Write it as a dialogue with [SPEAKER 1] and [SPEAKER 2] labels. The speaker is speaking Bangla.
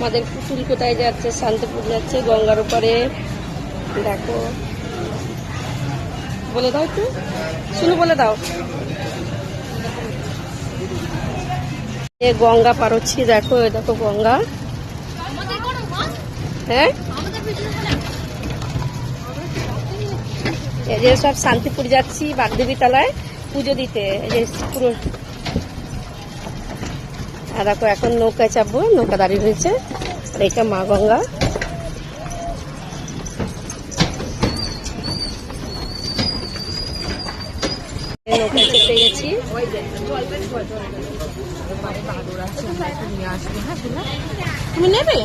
[SPEAKER 1] আমাদের পুতুল কোথায় যাচ্ছে? শান্তিপুর যাচ্ছে, গঙ্গার উপরে। দেখো, বলে দাও একটু, শুনু বলে দাও। গঙ্গা পার হচ্ছি, দেখো দেখো গঙ্গা। হ্যাঁ, এই যে সব শান্তিপুর যাচ্ছি বাগদেবী তলায় পুজো দিতে। এই যে পুরো, আর দেখো এখন নৌকায় চাপবো, নৌকা দাঁড়িয়ে রয়েছে। আর এটা মা গঙ্গা। নৌকায় চেপে গেছি। তুমি নেবে?